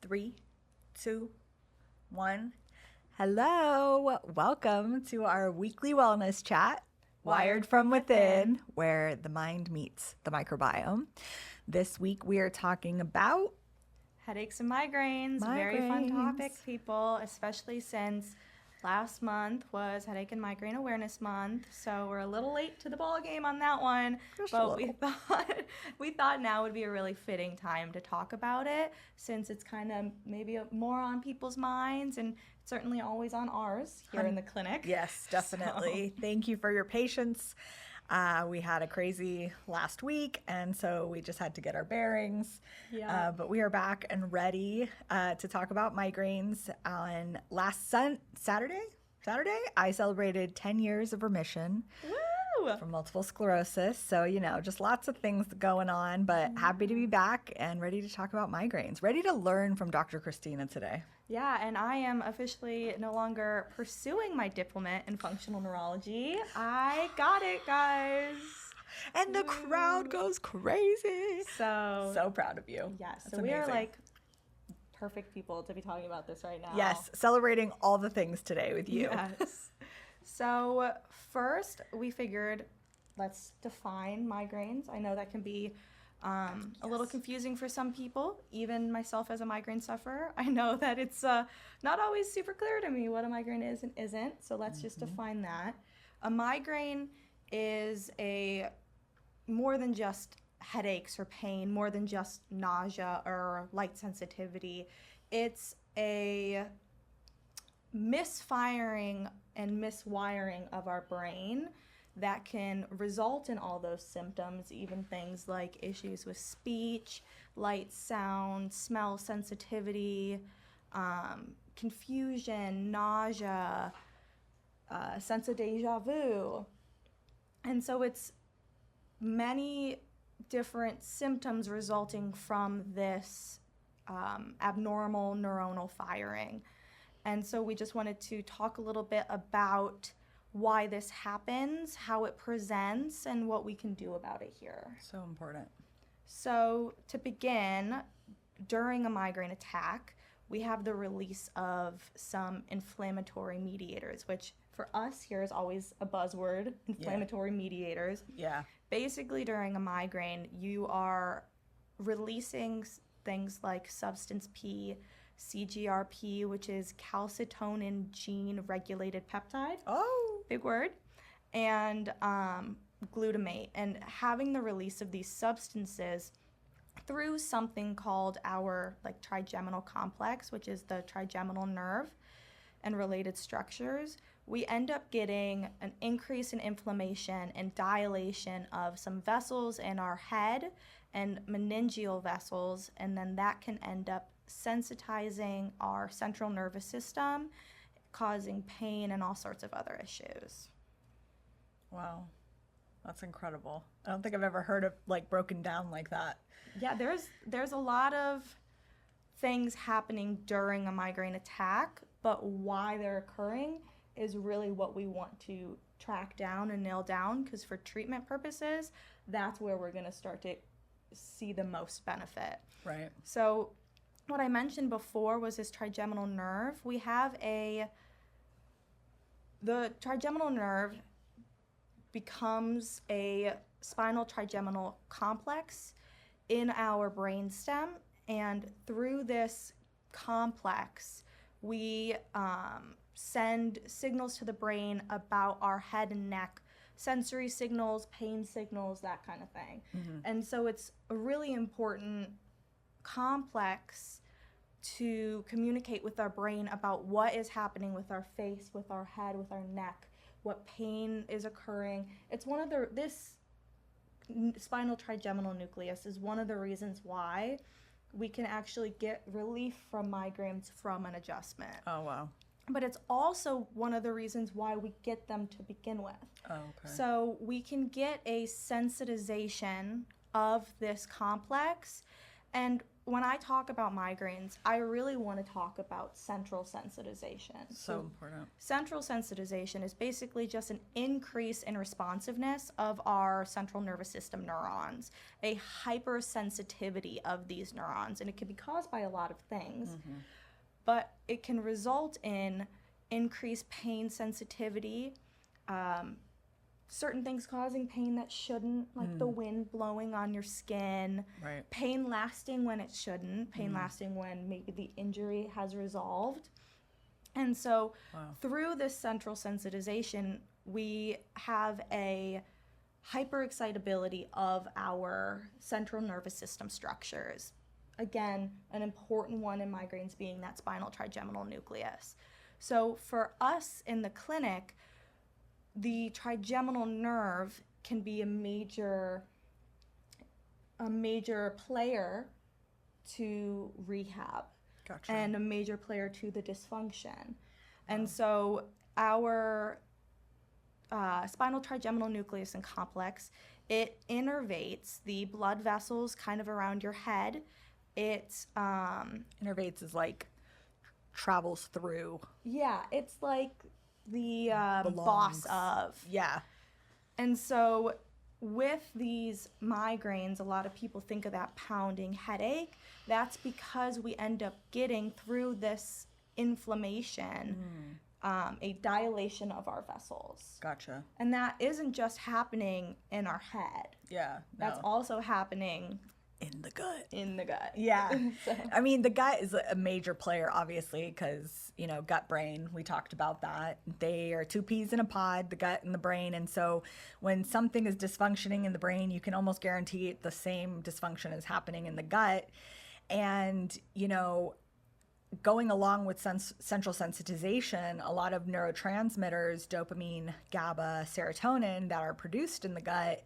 3, 2, 1. Hello. Welcome to our weekly wellness chat, Wired from Within, where the mind meets the microbiome. This week we are talking about headaches and migraines. Very fun topic, people, especially since last month was Headache and Migraine Awareness Month, so we're a little late to the ball game on that one. But we thought now would be a really fitting time to talk about it, since it's kind of maybe more on people's minds and certainly always on ours here in the clinic. Yes, definitely. So. Thank you for your patience. We had a crazy last week, and so we just had to get our bearings. Yeah. But we are back and ready to talk about migraines. On last Saturday, I celebrated 10 years of remission. Woo! From multiple sclerosis. So, just lots of things going on, but happy to be back and ready to talk about migraines. Ready to learn from Dr. Cristina today. Yeah, and I am officially no longer pursuing my diplomate in functional neurology. I got it, guys. And the crowd goes crazy. So proud of you. Yes, so we are like perfect people to be talking about this right now. Yes, celebrating all the things today with you. Yes. So first, we figured let's define migraines. I know that can be a little confusing for some people, even myself as a migraine sufferer. I know that it's not always super clear to me what a migraine is and isn't, so let's just define that. A migraine is more than just headaches or pain, more than just nausea or light sensitivity. It's a misfiring and miswiring of our brain that can result in all those symptoms, even things like issues with speech, light, sound, smell sensitivity, confusion, nausea, sense of deja vu. And so it's many different symptoms resulting from this abnormal neuronal firing. And so we just wanted to talk a little bit about why this happens, how it presents, and what we can do about it here. So important. So to begin, during a migraine attack, we have the release of some inflammatory mediators, which for us here is always a buzzword, inflammatory mediators. Yeah. Basically, during a migraine, you are releasing things like substance P, CGRP, which is calcitonin gene-regulated peptide. Oh! Big word. And glutamate. And having the release of these substances through something called our trigeminal complex, which is the trigeminal nerve and related structures, we end up getting an increase in inflammation and dilation of some vessels in our head and meningeal vessels, and then that can end up sensitizing our central nervous system, causing pain and all sorts of other issues. Wow, that's incredible. I don't think I've ever heard of broken down like that. Yeah, there's a lot of things happening during a migraine attack, but why they're occurring is really what we want to track down and nail down, because for treatment purposes, that's where we're going to start to see the most benefit. Right. So what I mentioned before was this trigeminal nerve. We have the trigeminal nerve becomes a spinal trigeminal complex in our brainstem, and through this complex, we send signals to the brain about our head and neck, sensory signals, pain signals, that kind of thing. Mm-hmm. And so it's a really important complex to communicate with our brain about what is happening with our face, with our head, with our neck, what pain is occurring. It's this spinal trigeminal nucleus is one of the reasons why we can actually get relief from migraines from an adjustment. Oh, wow. But it's also one of the reasons why we get them to begin with. Oh, okay. So we can get a sensitization of this complex, And when I talk about migraines, I really want to talk about central sensitization. So important. Central sensitization is basically just an increase in responsiveness of our central nervous system neurons, a hypersensitivity of these neurons. And it can be caused by a lot of things, but it can result in increased pain sensitivity, certain things causing pain that shouldn't, like the wind blowing on your skin, pain lasting when it shouldn't, pain lasting when maybe the injury has resolved. And so through this central sensitization, we have a hyperexcitability of our central nervous system structures. Again, an important one in migraines being that spinal trigeminal nucleus. So for us in the clinic, the trigeminal nerve can be a major player to rehab. Gotcha. And a major player to the dysfunction. And so our spinal trigeminal nucleus and complex, it innervates the blood vessels kind of around your head. It innervates is like travels through. Yeah, it's like the boss of. Yeah. And so with these migraines, a lot of people think of that pounding headache. That's because we end up getting through this inflammation, a dilation of our vessels. Gotcha. And that isn't just happening in our head. Yeah. That's also happening in the gut. In the gut. Yeah. I mean, the gut is a major player, obviously, because, you know, gut brain, we talked about that. They are two peas in a pod, the gut and the brain. And so when something is dysfunctioning in the brain, you can almost guarantee the same dysfunction is happening in the gut. And, you know, going along with central sensitization, a lot of neurotransmitters, dopamine, GABA, serotonin that are produced in the gut,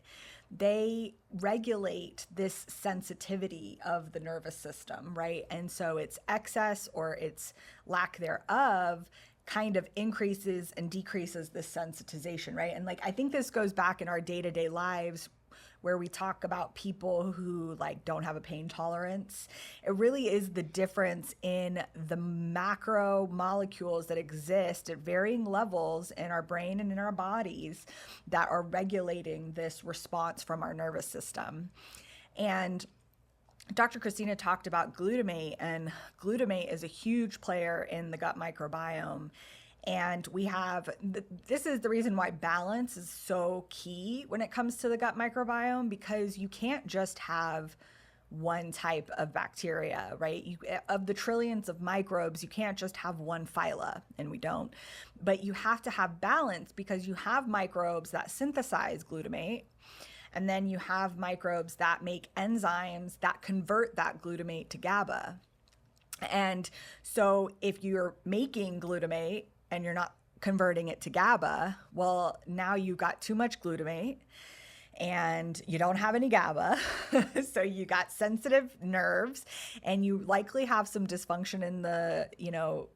they regulate this sensitivity of the nervous system, right? And so its excess or its lack thereof kind of increases and decreases this sensitization, right? And like, I think this goes back in our day-to-day lives where we talk about people who like don't have a pain tolerance. It really is the difference in the macro molecules that exist at varying levels in our brain and in our bodies that are regulating this response from our nervous system. And Dr. Cristina talked about glutamate, and glutamate is a huge player in the gut microbiome. And we have, this is the reason why balance is so key when it comes to the gut microbiome, because you can't just have one type of bacteria, right? Of the trillions of microbes, you can't just have one phyla, and we don't. But you have to have balance because you have microbes that synthesize glutamate, and then you have microbes that make enzymes that convert that glutamate to GABA. And so if you're making glutamate and you're not converting it to GABA, well, now you got too much glutamate and you don't have any GABA. So you got sensitive nerves and you likely have some dysfunction in the, you know,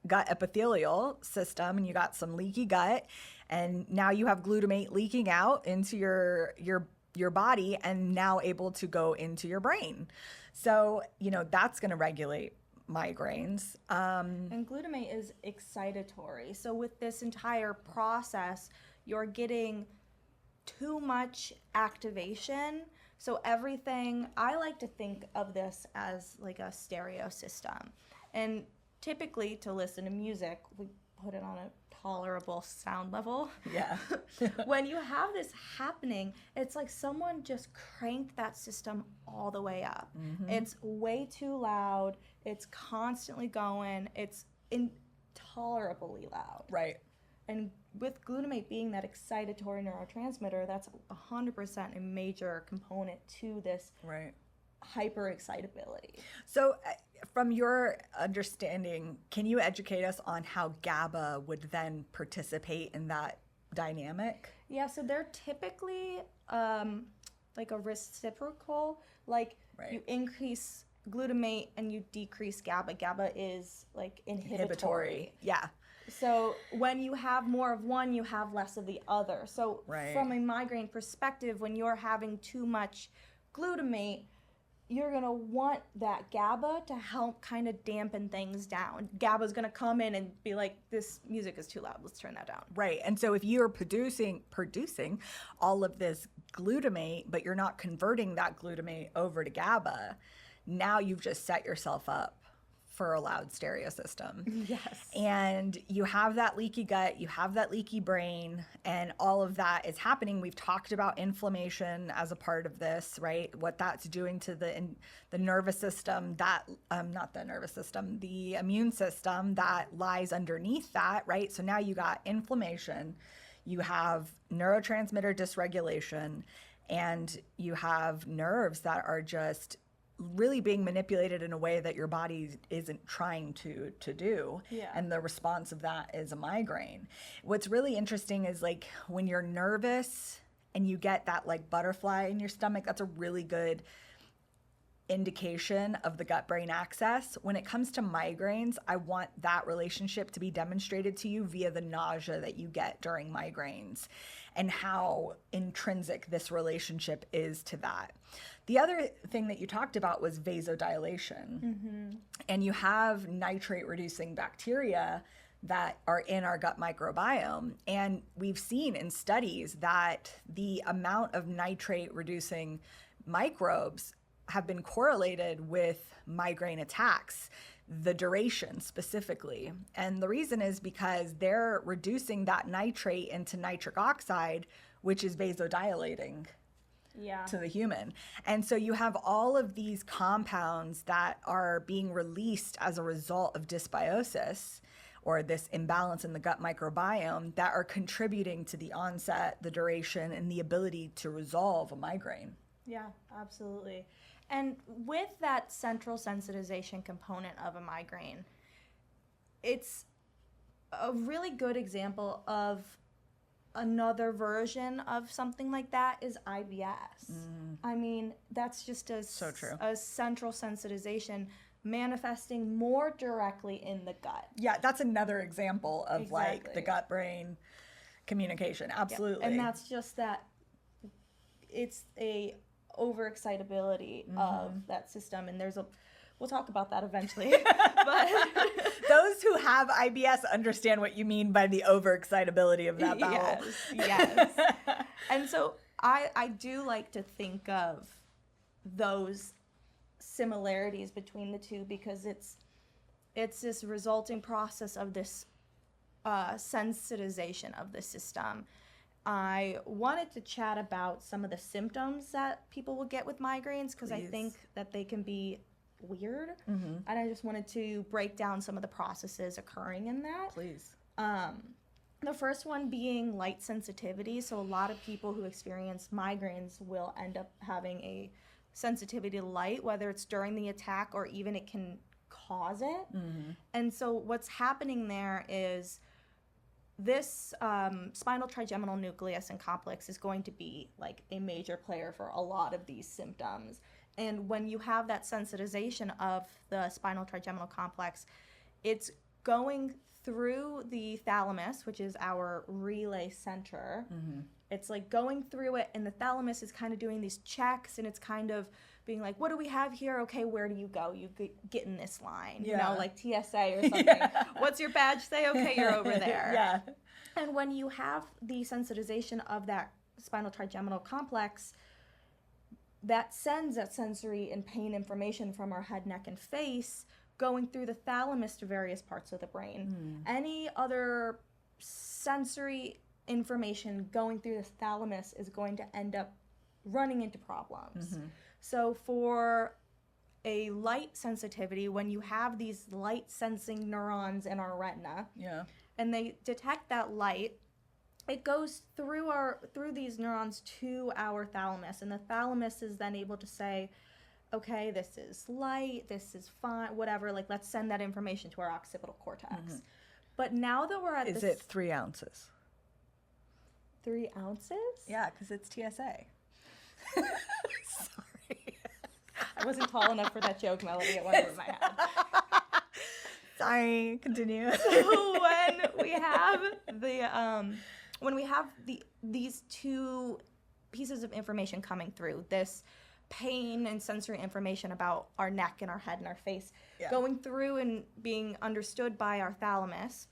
gut epithelial system, and you got some leaky gut, and now you have glutamate leaking out into your body and now able to go into your brain. So, you know, that's going to regulate migraines. And glutamate is excitatory. So with this entire process, you're getting too much activation. So everything, I like to think of this as like a stereo system. And typically to listen to music, we put it on a tolerable sound level. Yeah. When you have this happening, it's like someone just cranked that system all the way up. Mm-hmm. It's way too loud. It's constantly going. It's intolerably loud. Right. And with glutamate being that excitatory neurotransmitter, that's 100% a major component to this hyperexcitability. So from your understanding, can you educate us on how GABA would then participate in that dynamic? Yeah, so they're typically like a reciprocal, like you increase glutamate and you decrease GABA. GABA is like inhibitory. Yeah. So when you have more of one, you have less of the other. So from a migraine perspective, when you're having too much glutamate, you're going to want that GABA to help kind of dampen things down. GABA is going to come in and be like, this music is too loud. Let's turn that down. Right. And so if you're producing all of this glutamate, but you're not converting that glutamate over to GABA, now you've just set yourself up for a loud stereo system. Yes. And you have that leaky gut, you have that leaky brain, and all of that is happening. We've talked about inflammation as a part of this, right? What that's doing to the nervous system, the immune system that lies underneath that, right? So now you got inflammation, you have neurotransmitter dysregulation, and you have nerves that are just really being manipulated in a way that your body isn't trying to do. Yeah. And the response of that is a migraine. What's really interesting is like when you're nervous and you get that like butterfly in your stomach, that's a really good indication of the gut-brain axis. When it comes to migraines, I want that relationship to be demonstrated to you via the nausea that you get during migraines and how intrinsic this relationship is to that. The other thing that you talked about was vasodilation. Mm-hmm. And you have nitrate-reducing bacteria that are in our gut microbiome. And we've seen in studies that the amount of nitrate-reducing microbes have been correlated with migraine attacks, the duration specifically. And the reason is because they're reducing that nitrate into nitric oxide, which is vasodilating to the human. And so you have all of these compounds that are being released as a result of dysbiosis, or this imbalance in the gut microbiome, that are contributing to the onset, the duration, and the ability to resolve a migraine. Yeah, absolutely. And with that central sensitization component of a migraine, it's a really good example of another version of something like that is IBS. I mean, that's just So true. A central sensitization manifesting more directly in the gut. Yeah, that's another example of like the gut-brain communication. Absolutely. Yeah. And that's just that it's a overexcitability of that system, and we'll talk about that eventually. But those who have IBS understand what you mean by the overexcitability of that bowel. Yes. And so I do like to think of those similarities between the two, because it's this resulting process of this sensitization of the system. I wanted to chat about some of the symptoms that people will get with migraines, because I think that they can be weird. And I just wanted to break down some of the processes occurring in that. Please. The first one being light sensitivity. So a lot of people who experience migraines will end up having a sensitivity to light, whether it's during the attack or even it can cause it. And so what's happening there is this spinal trigeminal nucleus and complex is going to be like a major player for a lot of these symptoms. And when you have that sensitization of the spinal trigeminal complex, it's going through the thalamus, which is our relay center. It's like going through it, and the thalamus is kind of doing these checks, and it's kind of being like, what do we have here? Okay, where do you go? You get in this line, you know, like TSA or something. What's your badge say? Okay, you're over there. And when you have the sensitization of that spinal trigeminal complex, that sends that sensory and pain information from our head, neck, and face going through the thalamus to various parts of the brain. Any other sensory information going through the thalamus is going to end up running into problems. So for a light sensitivity, when you have these light sensing neurons in our retina, and they detect that light, it goes through these neurons to our thalamus, and the thalamus is then able to say, okay, this is light, this is fine, whatever, like let's send that information to our occipital cortex. But now that we're at Is it 3 ounces? 3 ounces? Yeah, because it's TSA. Sorry. I wasn't tall enough for that joke, Melody. It went over my head. Sorry, continue. So when we have these two pieces of information coming through, this pain and sensory information about our neck and our head and our face going through and being understood by our thalamus,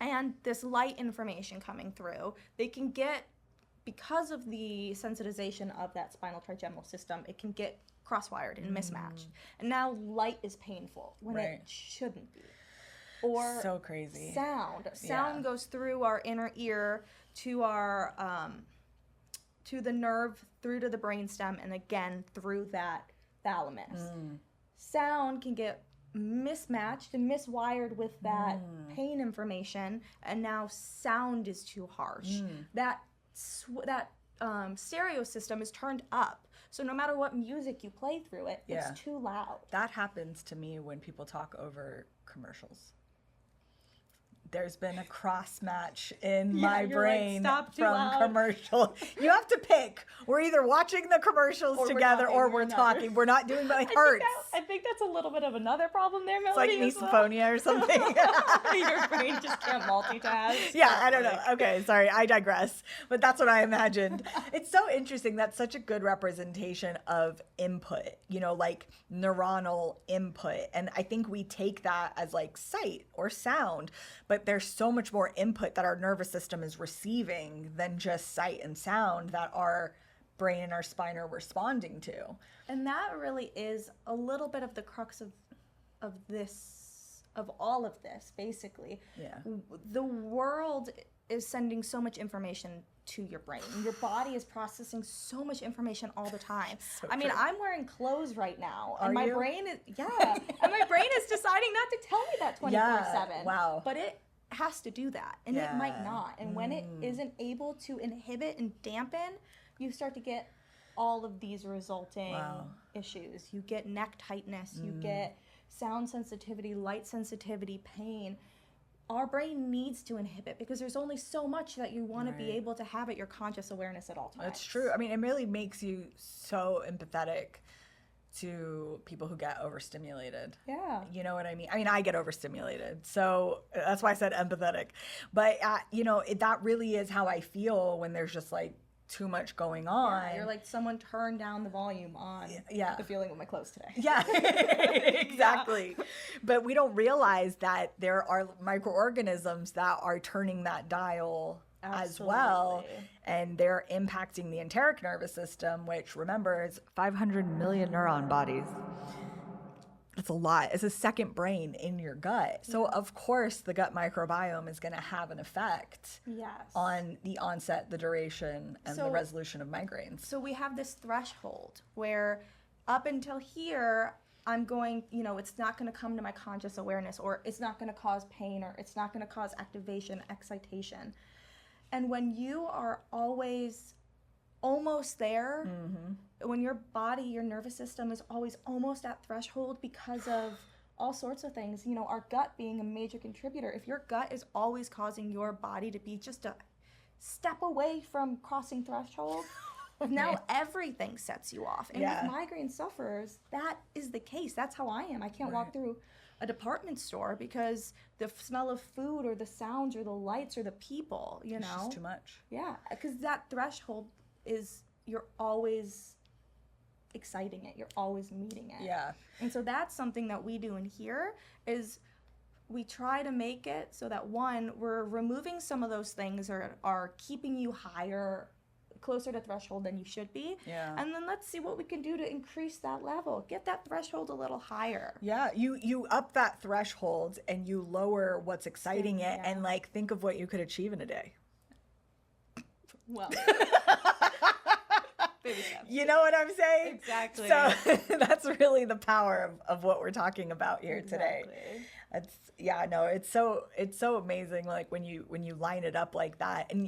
and this light information coming through. They can get, because of the sensitization of that spinal trigeminal system, it can get crosswired and mismatched. And now light is painful when it shouldn't be. Or so crazy. Sound goes through our inner ear to our to the nerve, through to the brainstem, and again through that thalamus. Sound can get mismatched and miswired with that pain information, and now sound is too harsh. That stereo system is turned up, so no matter what music you play through it, it's too loud. That happens to me when people talk over commercials. There's been a cross match in my brain from commercial. You have to pick. We're either watching the commercials together or we're talking. We're not doing that. It hurts. I think that's a little bit of another problem there, Melody. It's like misophonia or something. Your brain just can't multitask. Yeah, I don't know. Okay, sorry, I digress. But that's what I imagined. It's so interesting. That's such a good representation of input, like neuronal input. And I think we take that as like sight or sound, but there's so much more input that our nervous system is receiving than just sight and sound that our brain and our spine are responding to. And that really is a little bit of the crux of all of this, basically. Yeah. The world is sending so much information to your brain. Your body is processing so much information all the time. So I mean, true. I'm wearing clothes right now, Are and my you? brain is and my brain is deciding not to tell me that 24/7. Wow. But it has to do that, and it might not. And when it isn't able to inhibit and dampen, you start to get all of these resulting issues. You get neck tightness, you get sound sensitivity, light sensitivity, pain. Our brain needs to inhibit because there's only so much that you want to be able to have at your conscious awareness at all times. That's true. I mean, it really makes you so empathetic to people who get overstimulated. Yeah. You know what I mean? I mean, I get overstimulated. So that's why I said empathetic. But, that really is how I feel when there's just like too much going on. Yeah, you're like, someone turned down the volume on the feeling with my clothes today. Yeah, exactly. But we don't realize that there are microorganisms that are turning that dial as well, and they're impacting the enteric nervous system, which, remember, is 500 million neuron bodies. It's a lot. It's a second brain in your gut. So, of course, the gut microbiome is going to have an effect on the onset, the duration, and the resolution of migraines. So we have this threshold where up until here, I'm going, it's not going to come to my conscious awareness, or it's not going to cause pain, or it's not going to cause activation, excitation. And when you are always almost there, when your body, your nervous system is always almost at threshold because of all sorts of things, our gut being a major contributor. If your gut is always causing your body to be just a step away from crossing threshold, now everything sets you off. And with migraine sufferers, that is the case. That's how I am. I can't walk through a department store because the smell of food or the sounds or the lights or the people, It's just too much. Yeah, because that threshold is, you're always exciting it. You're always meeting it. Yeah. And so that's something that we do in here is we try to make it so that, one, we're removing some of those things that are keeping you higher, closer to threshold than you should be. Yeah. And then let's see what we can do to increase that level. Get that threshold a little higher. Yeah, you up that threshold and you lower what's exciting it, and like think of what you could achieve in a day. Well, baby steps. You know what I'm saying? Exactly. So that's really the power of what we're talking about here today. It's so amazing, like when you line it up like that. And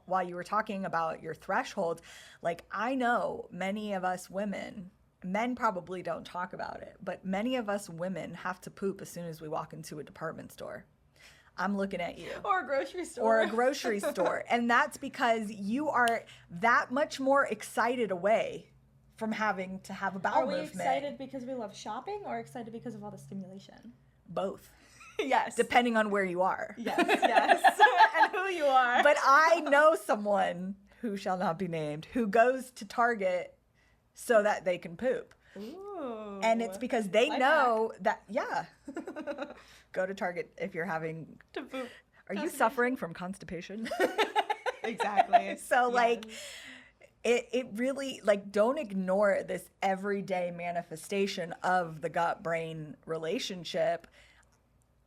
while you were talking about your threshold, like I know many of us women, men probably don't talk about it, but many of us women have to poop as soon as we walk into a department store. I'm looking at you. Or a grocery store. Or a grocery store. And that's because you are that much more excited away from having to have a bowel movement. Are we excited because we love shopping, or excited because of all the stimulation? Both. Yes. Depending on where you are. Yes. And who you are. But I know someone who shall not be named who goes to Target so that they can poop. Ooh. And it's because they Life know that, yeah. Go to Target if you're having, to poop. are you suffering from constipation? Exactly. So like, it really, like, don't ignore this everyday manifestation of the gut-brain relationship.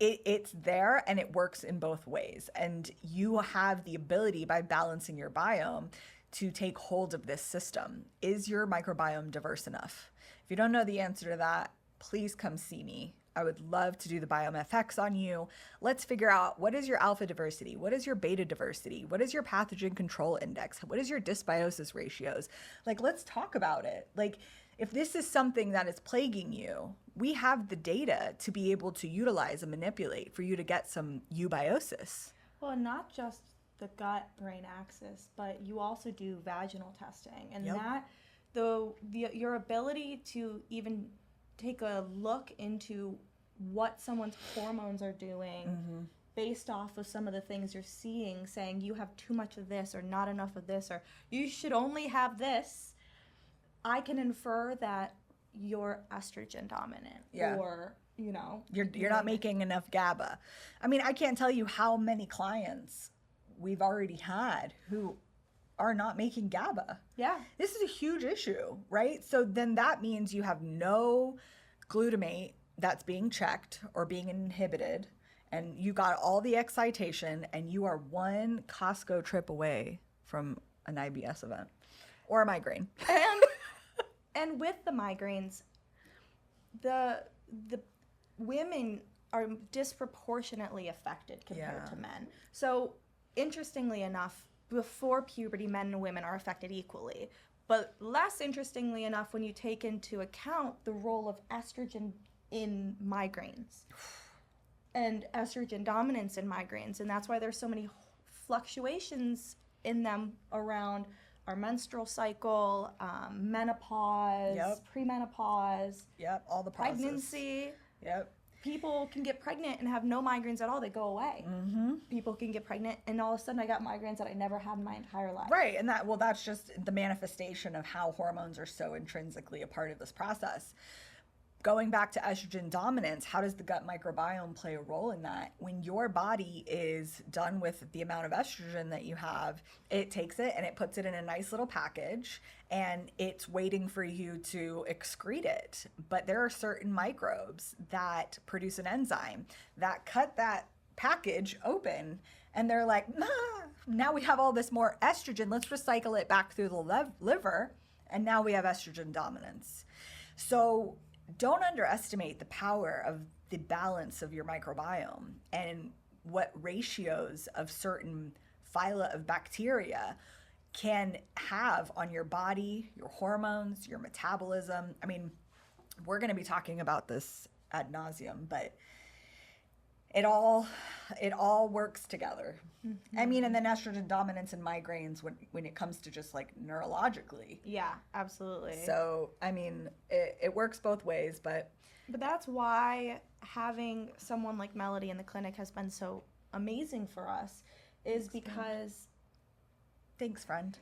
It's there and it works in both ways. And you have the ability, by balancing your biome, to take hold of this system. Is your microbiome diverse enough? If you don't know the answer to that, please come see me. I would love to do the Biome FX on you. Let's figure out, what is your alpha diversity? What is your beta diversity? What is your pathogen control index? What is your dysbiosis ratios? Like, let's talk about it. Like, if this is something that is plaguing you, we have the data to be able to utilize and manipulate for you to get some eubiosis. Well, not just the gut-brain axis, but you also do vaginal testing. And that, your ability to even take a look into what someone's hormones are doing based off of some of the things you're seeing, saying you have too much of this or not enough of this, or you should only have this, I can infer that you're estrogen dominant, or, you know, you're not making enough GABA. I mean, I can't tell you how many clients we've already had who are not making GABA. Yeah. This is a huge issue, right? So then that means you have no glutamate that's being checked or being inhibited, and you got all the excitation, and you are one Costco trip away from an IBS event or a migraine. And with the migraines, the women are disproportionately affected compared to men. So interestingly enough, before puberty, men and women are affected equally. But less interestingly enough, when you take into account the role of estrogen in migraines and estrogen dominance in migraines. And that's why there's so many fluctuations in them around our menstrual cycle, menopause, premenopause, all the process. pregnancy. People can get pregnant and have no migraines at all. They go away. People can get pregnant and all of a sudden I got migraines that I never had in my entire life. Right, and that's just the manifestation of how hormones are so intrinsically a part of this process. Going back to estrogen dominance, how does the gut microbiome play a role in that? When your body is done with the amount of estrogen that you have, it takes it and it puts it in a nice little package and it's waiting for you to excrete it. But there are certain microbes that produce an enzyme that cut that package open, and they're like, now we have all this more estrogen, let's recycle it back through the liver, and now we have estrogen dominance. So don't underestimate the power of the balance of your microbiome and what ratios of certain phyla of bacteria can have on your body, your hormones, your metabolism. I mean, we're going to be talking about this ad nauseum, but it all works together. I mean, and then estrogen dominance and migraines when it comes to just like neurologically. Yeah, absolutely. So, I mean, it works both ways, but that's why having someone like Melody in the clinic has been so amazing for us, is because... Thanks, friend.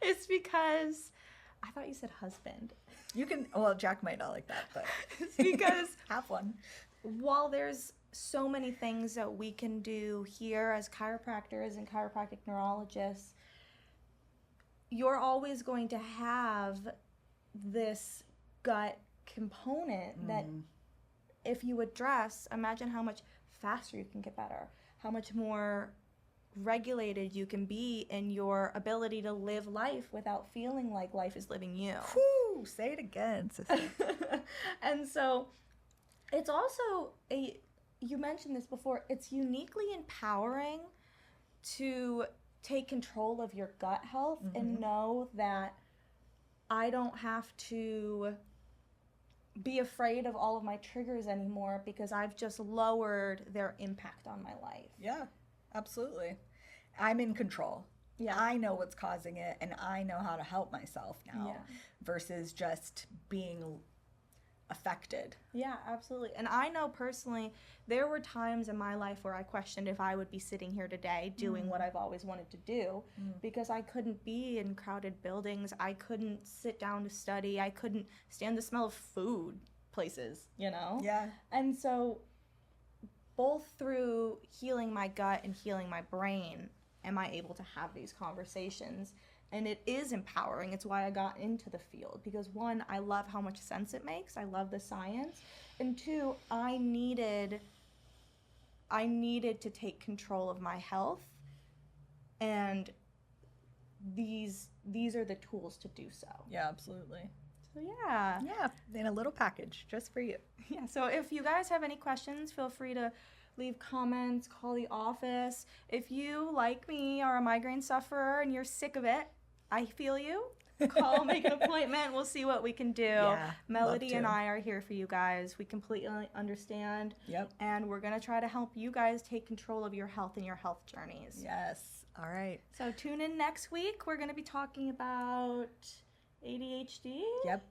It's because... I thought you said husband. You can... Well, Jack might not like that, but... It's because... Have one. While there's so many things that we can do here as chiropractors and chiropractic neurologists, you're always going to have this gut component that if you address, imagine how much faster you can get better, how much more regulated you can be in your ability to live life without feeling like life is living you. Whew, say it again, sister. And so it's also you mentioned this before, it's uniquely empowering to take control of your gut health and know that I don't have to be afraid of all of my triggers anymore because I've just lowered their impact on my life. Yeah, absolutely. I'm in control. Yeah. I know what's causing it and I know how to help myself now versus just being affected. Yeah, absolutely. And I know personally, there were times in my life where I questioned if I would be sitting here today doing what I've always wanted to do because I couldn't be in crowded buildings. I couldn't sit down to study. I couldn't stand the smell of food places, you know? Yeah. And so both through healing my gut and healing my brain am I able to have these conversations. And it is empowering. It's why I got into the field because one, I love how much sense it makes. I love the science. And two, I needed to take control of my health. And these are the tools to do so. Yeah, absolutely. So yeah. Yeah, in a little package just for you. Yeah, so if you guys have any questions, feel free to leave comments, call the office. If you, like me, are a migraine sufferer and you're sick of it, I feel you. Call, make an appointment. We'll see what we can do. Yeah, Melody and I are here for you guys. We completely understand. Yep. And we're going to try to help you guys take control of your health and your health journeys. Yes. All right. So tune in next week. We're going to be talking about ADHD. Yep.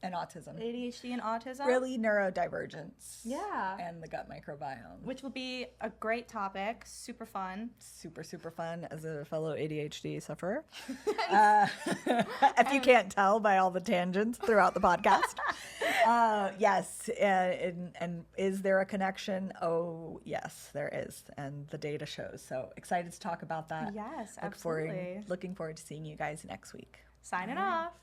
And autism. ADHD and autism. Really neurodivergence. Yeah. And the gut microbiome. Which will be a great topic. Super fun. Super, super fun as a fellow ADHD sufferer. If you can't tell by all the tangents throughout the podcast. Yes. And is there a connection? Oh, yes, there is. And the data shows. So excited to talk about that. Yes, absolutely. Looking forward to seeing you guys next week. Signing off.